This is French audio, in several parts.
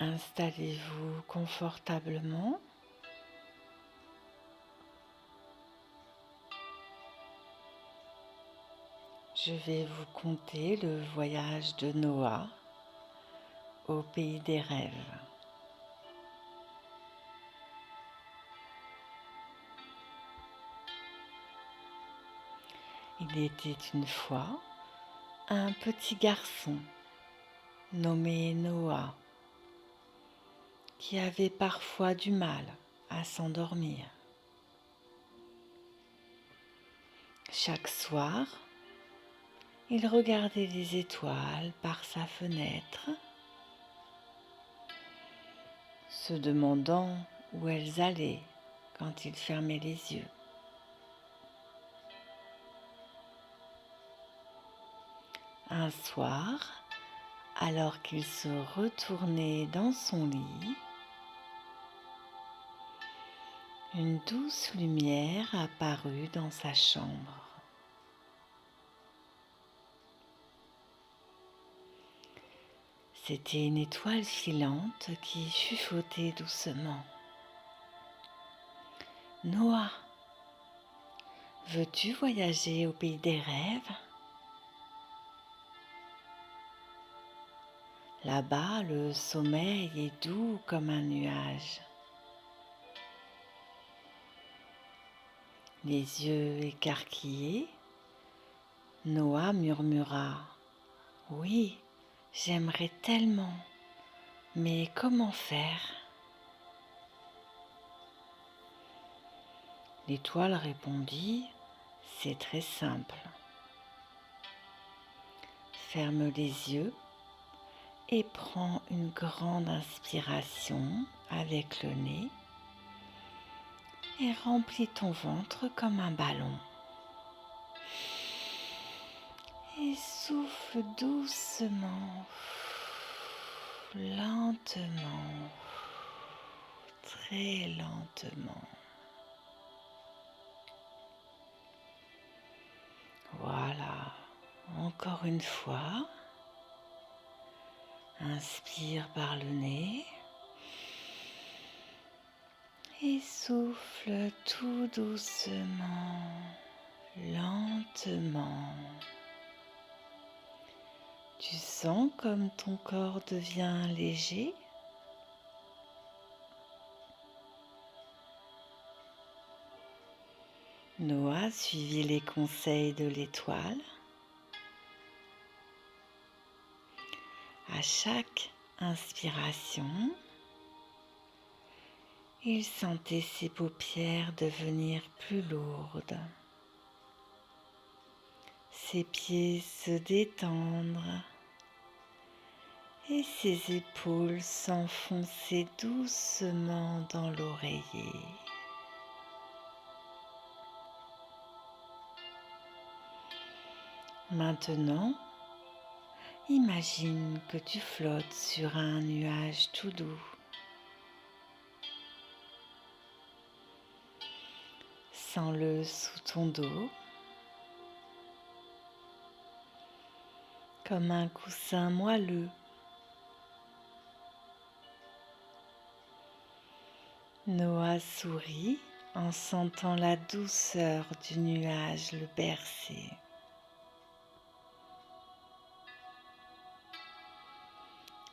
Installez-vous confortablement. Je vais vous conter le voyage de Noah au pays des rêves. Il était une fois un petit garçon nommé Noah qui avait parfois du mal à s'endormir. Chaque soir, il regardait les étoiles par sa fenêtre, se demandant où elles allaient quand il fermait les yeux. Un soir, alors qu'il se retournait dans son lit, une douce lumière apparut dans sa chambre. C'était une étoile filante qui chuchotait doucement. « Noah, veux-tu voyager au pays des rêves ? Là-bas, le sommeil est doux comme un nuage. » Les yeux écarquillés, Noah murmura « Oui, j'aimerais tellement, mais comment faire ?» L'étoile répondit « C'est très simple. Ferme les yeux et prends une grande inspiration avec le nez et remplis ton ventre comme un ballon. Et souffle doucement, lentement, très lentement. Voilà, encore une fois. Inspire par le nez et souffle tout doucement, lentement. Tu sens comme ton corps devient léger ? Noah suivit les conseils de l'étoile. À chaque inspiration, il sentait ses paupières devenir plus lourdes, ses pieds se détendre et ses épaules s'enfoncer doucement dans l'oreiller. Maintenant, imagine que tu flottes sur un nuage tout doux. Sens-le sous ton dos, comme un coussin moelleux. Noah sourit en sentant la douceur du nuage le bercer.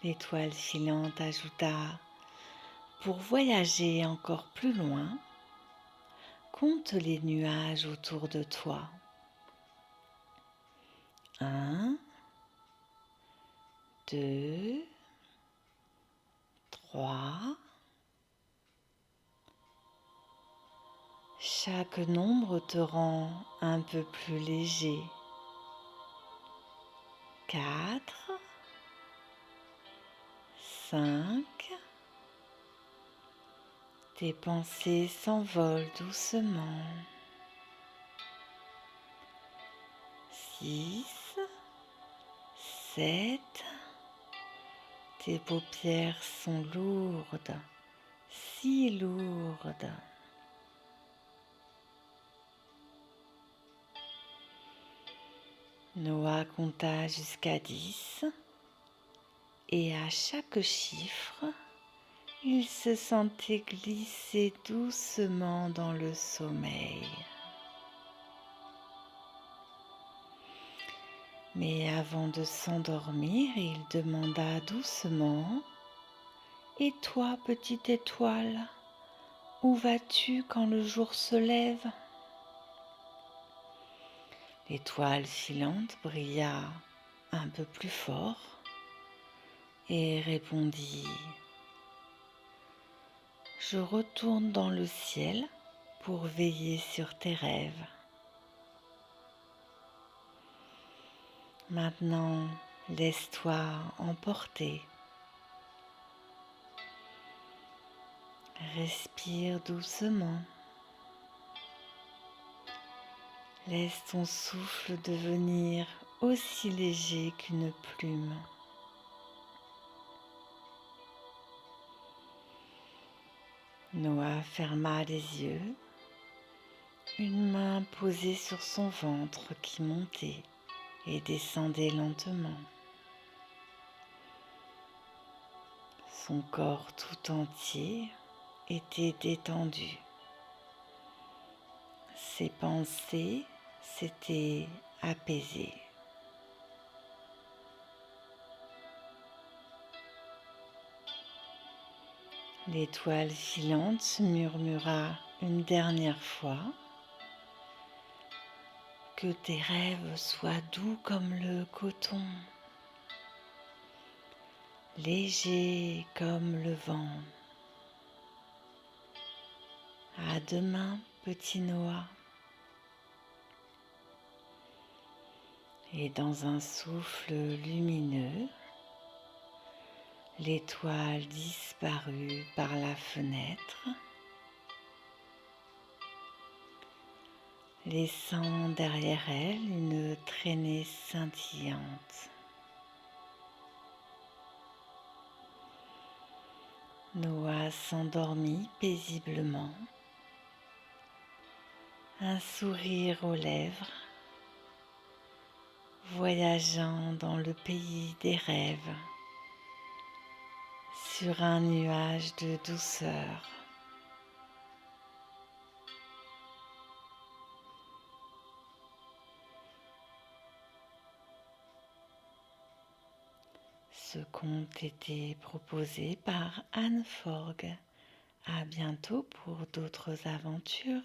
L'étoile filante ajouta « Pour voyager encore plus loin, compte les nuages autour de toi. 1, 2, 3. Chaque nombre te rend un peu plus léger. 4, 5. Tes pensées s'envolent doucement. 6, 7. Tes paupières sont lourdes, si lourdes. Noah compta jusqu'à 10 et à chaque chiffre, il se sentait glisser doucement dans le sommeil. Mais avant de s'endormir, il demanda doucement : « Et toi, petite étoile, où vas-tu quand le jour se lève ?» L'étoile filante brilla un peu plus fort et répondit : « Je retourne dans le ciel pour veiller sur tes rêves. Maintenant, laisse-toi emporter. Respire doucement. Laisse ton souffle devenir aussi léger qu'une plume. Noah ferma les yeux, une main posée sur son ventre qui montait et descendait lentement. Son corps tout entier était détendu. Ses pensées s'étaient apaisées. L'étoile filante murmura une dernière fois : « Que tes rêves soient doux comme le coton, légers comme le vent. À demain, petit Noah. » Et dans un souffle lumineux, l'étoile disparut par la fenêtre, laissant derrière elle une traînée scintillante. Noah s'endormit paisiblement, un sourire aux lèvres, voyageant dans le pays des rêves, sur un nuage de douceur. Ce conte était proposé par Anne Forgue. À bientôt pour d'autres aventures.